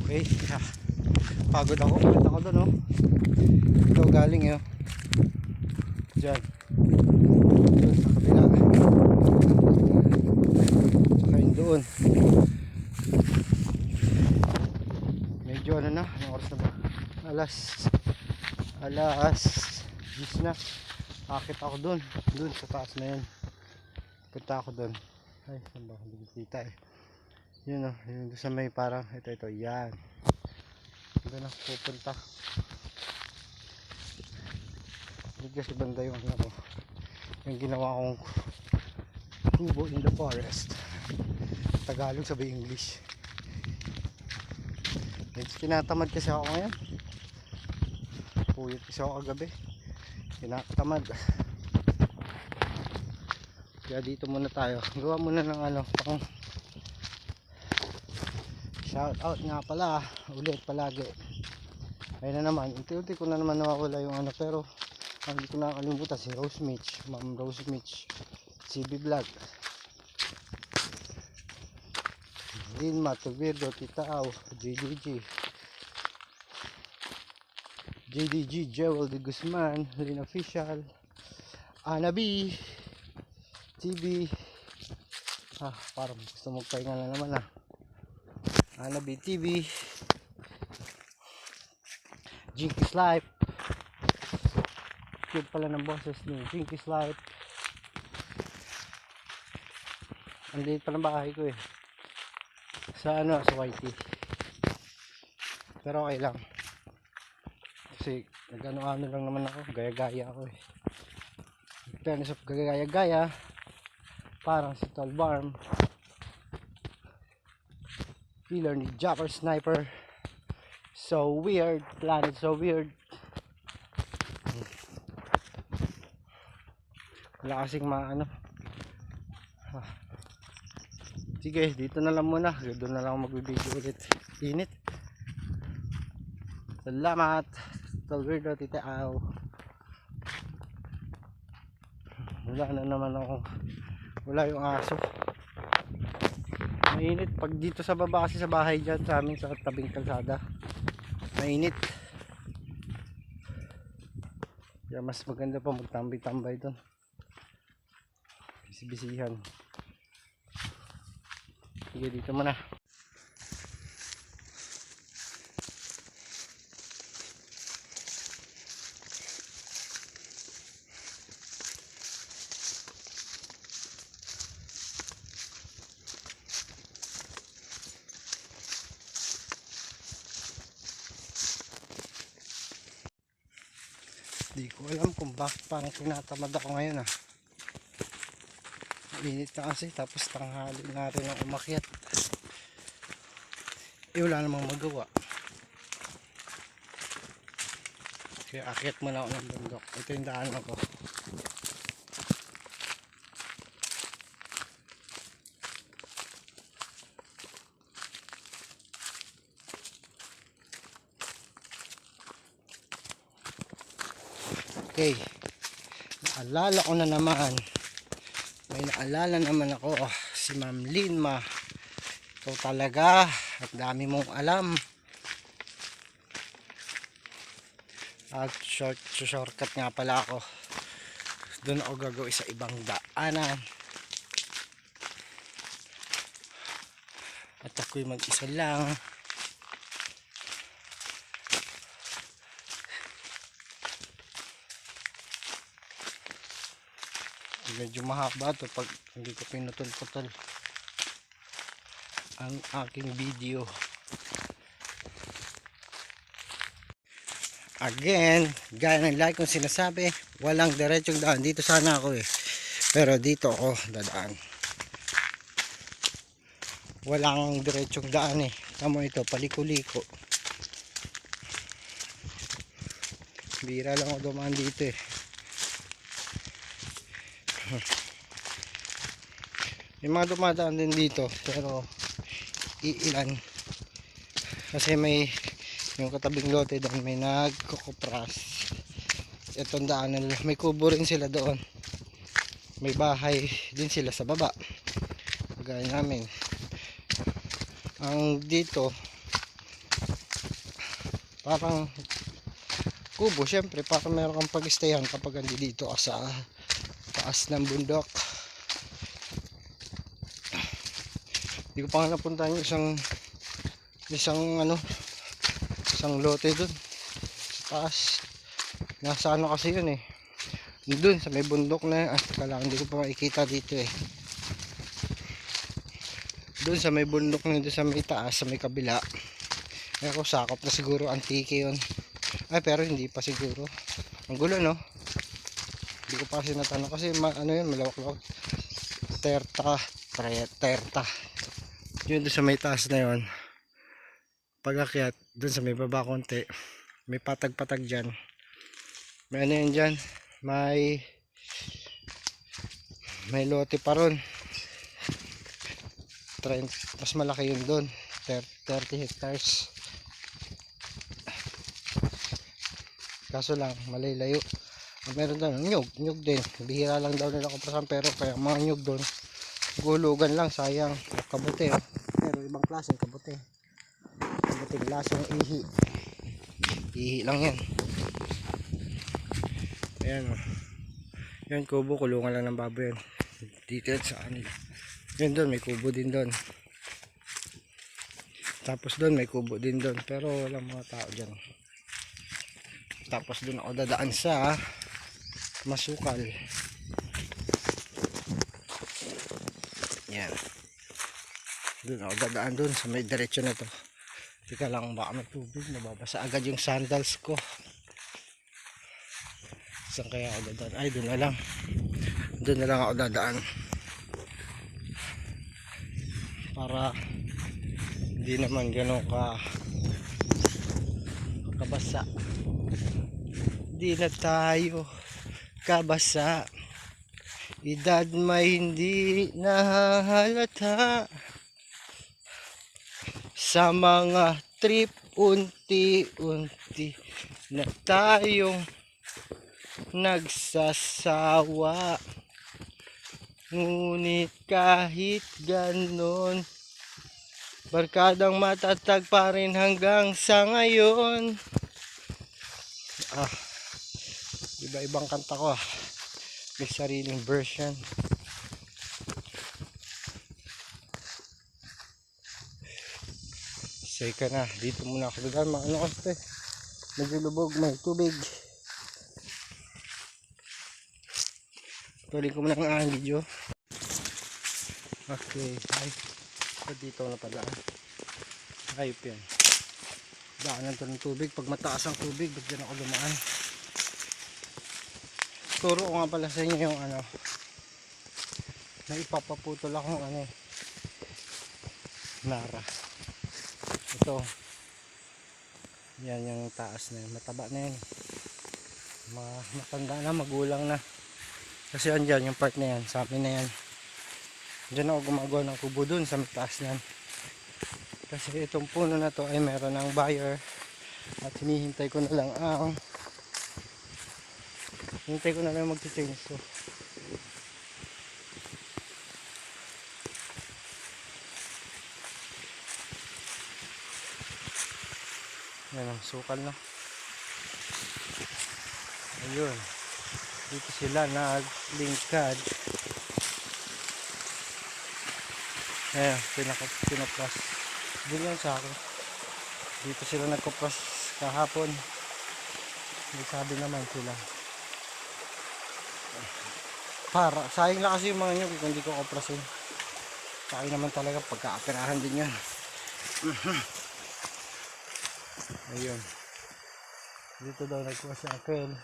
Okay, pagod ako. Ulit ako doon, oh. Ito galing yun. Diyan. Doon sa kabila. Saka yun doon. Medyo ano na. Anong oras na ba? Alas 10 na. Akit ako doon. Doon sa taas na yun. Punta ako doon. Ay, saan ba? Hindi kita eh. Yun, oh. Yun doon sa may parang ito. Yan. Doon na pupunta. Hindi kasi banda yung ano ko. Yung ginawa kong kubo in the forest. Tagalog sabi English. Medyo tinatamad kasi ako ngayon. Puyat kasi ako kagabi. Tinatamad. Kaya dito muna tayo. Gawa muna ng ano pang shout out nga pala ulit palagi. Ayun na naman, unti-unti ko na naman nawawala yung ano, pero hindi ko nakakalimutan si Rose Mitch, Ma'am Rose Mitch, CB Vlog, Linma, Tuvirdo, Tita Au, JDG, Jewel de Guzman, Lin Official, Ana B, TV, parang gusto magpahinga na naman Ana B TV, Jinkies Life, cute pala ng boses ni Jinkies Life. Ang liit pa ng bahay ko eh. Sa ano, sa YT. Pero okay lang. Kasi nag-ano-ano lang naman ako, gaya-gaya ako eh. Pero sa gaya-gaya, parang si Tall Barm, Killer ni Japper Sniper, So Weird, Planet So Weird. Wala kasing maano. Sige, dito na lang muna. Doon na lang ako magbibideo ulit. Init. Salamat. Talwirdo, Tita Au. Wala na naman ako. Wala yung aso. Mainit. Pag dito sa baba kasi sa bahay dyan sa amin sa tabing kalsada. Mainit. Kaya mas maganda pa magtambay-tambay doon. Bisibisihan. Sige, dito muna. Di ko alam kung bakit parang tinatamad ako ngayon Init na kasi, tapos tanghali na rin ang umakyat. Wala namang magawa. Kaya akyat muna ako ng bundok. Ito yung daan ako. Okay. Naalala ko na naman. May naalala naman ako, si Ma'am Linma. Ikaw talaga, at dami mong alam. At shortcut nga pala ako. Doon ako gagawin sa ibang daanan. At ako'y mag-isa lang. Medyo mahaba to pag hindi ko pinutol-putol ang aking video. Again, gaya ng like kong sinasabi, walang diretsong daan. Dito sana ako pero dito ako dadaan. Walang diretsong daan Tamo ito, paliko-liko. Bira lang ako dumaan dito May mga dumadaan din dito pero iilan kasi may yung katabing lote doon may nagkukupras. Itong daanan may kubo rin sila doon, may bahay din sila sa baba gaya namin. Ang dito, parang kubo, syempre, para meron kang pag-stayan kapag andi dito ka sa taas ng bundok. Hindi ko pa nga napuntahan yung isang lote dun sa taas. Nasa ano kasi yun eh, dun sa may bundok na kala hindi ko pa makikita dito eh. Dun sa may bundok na dun sa may taas, sa may kabila. Kaya ko sakop na siguro antike yun. Ay pero hindi pa siguro. Ang gulo no. Hindi ko pa kasi natanong kasi ano yun, malawak-lawak. Terta. Yun dun sa may taas na yun. Pag-akyat dun sa may baba konti, may patag-patag dyan. May ano yun dyan, may lote pa ron. Mas malaki yun dun, 30 hectares. Kaso lang malayo. Meron doon nyug din, bihira lang daw nila kuprasan, pero kaya mga nyug doon gulugan lang, sayang kabuti oh. Pero ibang klase kabuti, lasang ihi lang yan. Ayan oh, yan kubo, kulungan lang ng baboy yan dito sa kanila. Yan doon may kubo din doon, tapos doon may kubo din doon, pero walang mga tao dyan. Tapos doon ako dadaan sa masukal. Yan, doon ako dadaan doon sa may diretso na to. Tika lang, baka may tubig, nababasa agad yung sandals ko. Saan kaya ako dadaan? Ay, doon na lang ako dadaan para hindi naman gano'n kabasa. Di na tayo kabasa, edad may hindi nahalata. Sa mga trip unti-unti na tayong nagsasawa. Ngunit kahit ganon, barkadang matatag pa rin hanggang sa ngayon. Iba-ibang kanta ko may sariling version. Say ka na, dito muna ako dadaan. Ano kasi medyo lubog, may tubig. Tuloy ko muna ang aking video. Okay, ay dito na pala. Ayop yan, daanan to ng tubig. Pag mataas ang tubig, ba't dyan ako dumaan? Turo ko nga pala sa inyo yung na ipapaputol akong nara. Ito, yan yung taas na yun, mataba na yun, matanda na, magulang na. Kasi andyan yung part na yan, sa amin na yan. Diyan ako gumagawa ng kubo dun sa taas na yan. Kasi itong puno na to ay meron ng buyer, at hinihintay ko na lang magti-change ko. Yan ang sukal na. Ayun, dito sila naglingkad. Ayan, pinapras din yan sa akin. Dito sila nagkopras kahapon. May sabi naman sila, para sayang lang kasi yung mga nyug kung hindi ko koprasin. Sayang naman talaga, pagkaapirahan din yan. Ayun, dito daw nagkuha si Uncle.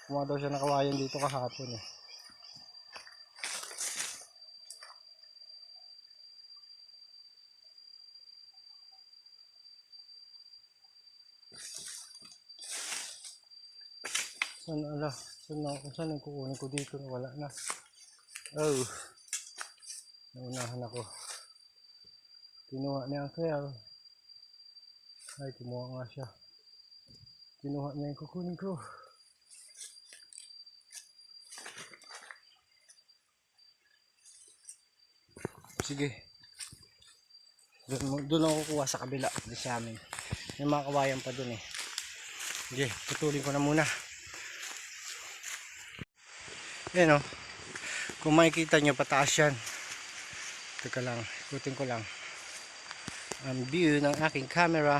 Kumuha daw siya ng kawayan dito kahapon eh. Saan ang kukunin ko dito na wala na. Oh, naunahan ako. Kinuha niya ang Uncle. Ay, kumuha nga siya. Kinuha niya yung kukunin ko. Sige. Doon ako kukuha sa kabila. Doon sa amin. May mga kawayan pa doon eh. Sige, putulin ko na muna. Yan o. Kung makikita nyo, pataas yan. Teka lang, ikutin ko lang ang view ng aking camera.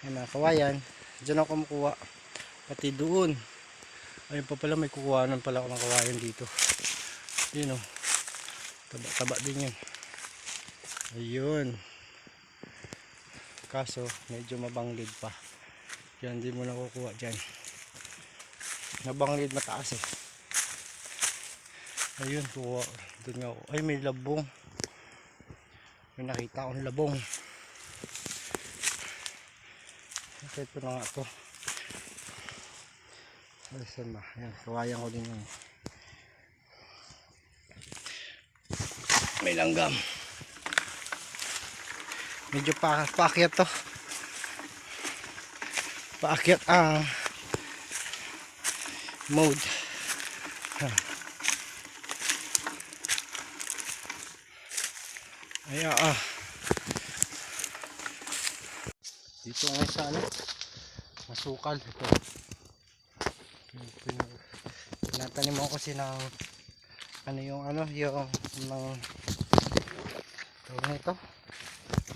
Yan mga kawayan. Diyan ako kumukuha. Pati doon. Ayun pa pala, may kukuhanan pala ako ng kawayan dito. Yun o. Taba din yun. Ayun. Kaso medyo mabanglid pa. Kaya hindi mo nakukuha dyan. Nabanglid mataas eh. Ayun, kuha. Doon nga ako. Ay, may labong. May nakita akong labong. Ito na nga to. Saan ba? Ayan, kawayan ko din yun. May langgam. Medyo paakyat to. Paakyat ang mode. Ayan dito nga sa ano, masukal ito. Tinatanim mo kasi ng ano yung mga tawag nito,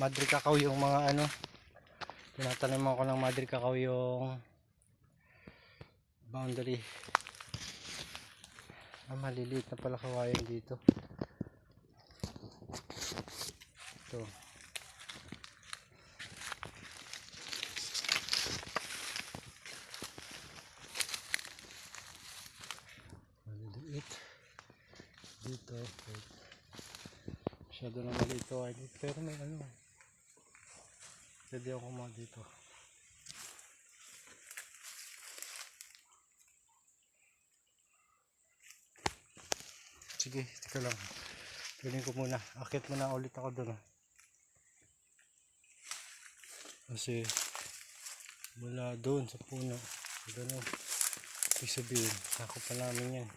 madre cacao, yung mga ano, tinatanim mo ko ng madre cacao yung boundary. Maliliit na pala kawayan dito. Ito. Maliliit. Dito. Masyado na maliit to. Pero may ano. Pwede ako kumuha dito. Sige, tika lang. Tuloy ko muna. Akit muna ulit ako doon. Kasi mula doon sa puno. Ganun. Ibig sabihin, sako pa namin yan.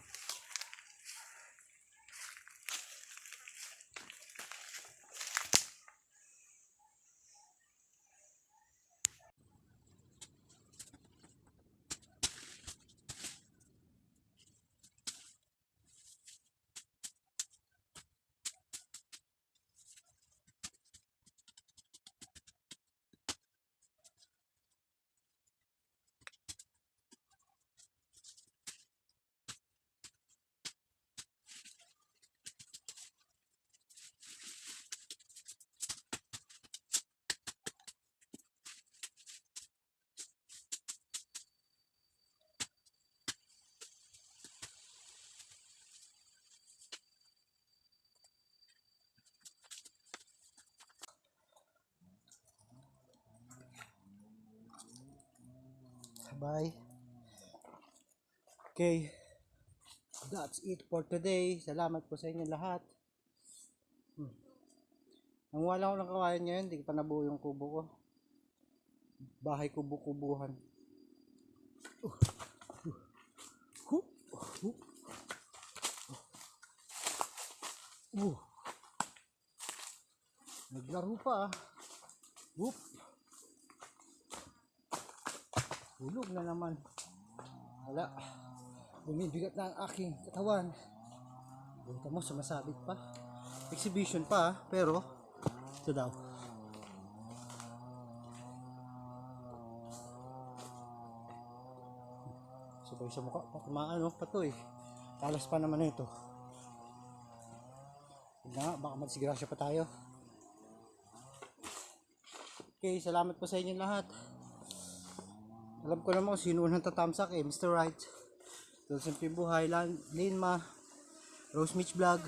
Bye. Okay. That's it for today. Salamat po sa inyo lahat. Nanguha lang ako ng kawayan ngayon. Hindi pa nabuo yung kubo ko. Bahay kubo-kubuhan. Naglaro pa ah. Hulog na naman. Wala. Bumibigat na ang aking katawan. Bunta mo, sumasabit pa. Exhibition pa ah, pero ito daw. Sabay sa mukha. Maano pa to eh. Talas pa naman ito. Huwag na nga, baka magsigrasya pa tayo. Okay, salamat po sa inyo lahat. Alam ko naman kung sino nang tatamsak eh. Mr. Right, Dol Simple Buhay, Linma, Rose Mitch Vlog,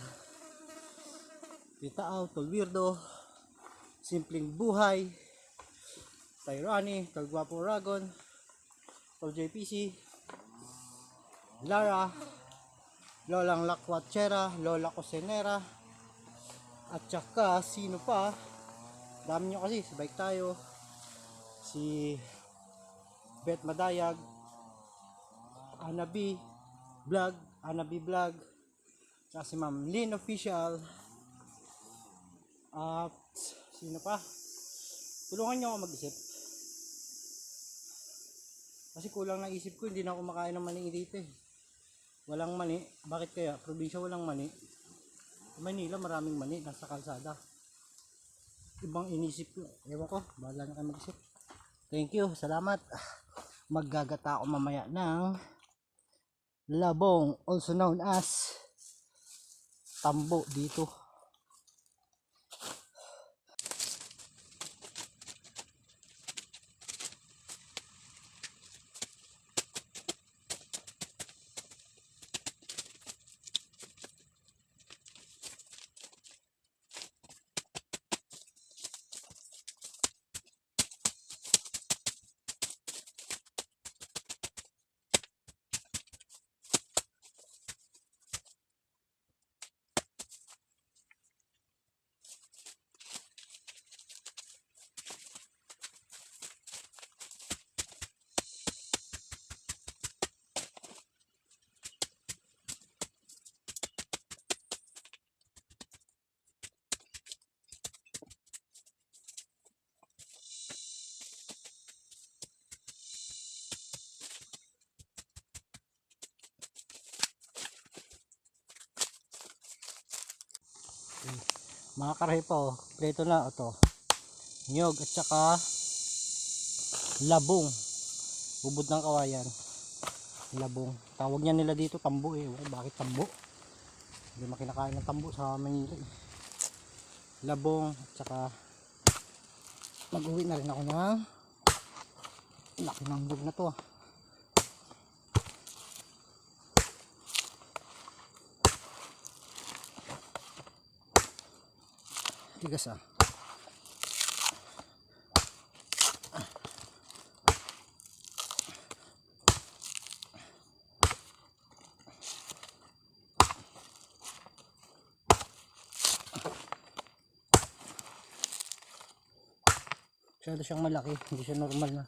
Tita Au, Tol Weirdo, Simpleng Buhay, Tyrani, Tol Guapo Ragon, Tol JPC, Lara, Lolang Lakwatchera, Lola Cosenera, at saka sino pa, dami nyo kasi, sabay tayo, si Bet Madayag, Anabi Vlog, saka si Ma'am Lynn Official, At sino pa? Tulungan niyo ako mag-isip. Kasi kulang na isip ko, hindi na ako makain ng mani dito eh. Walang mani. Bakit kaya? Probinsya walang mani. Manila maraming mani, nasa kalsada. Ibang inisip ko. Ewan ko, bahala na kayo mag-isip. Thank you, salamat. Maggagata ako mamaya ng labong, also known as tambo dito. Mga karepo, preto na ito. Nyog at saka labong. Ubod ng kawayan. Labong. Tawag niya nila dito tambo eh. Bakit tambo? Hindi makinakain ng tambo sa Manila eh. Labong at saka mag-uwi na rin ako ng laki ng nyog na to ah. Tigas ah. Masyado siyang malaki, hindi siya normal na.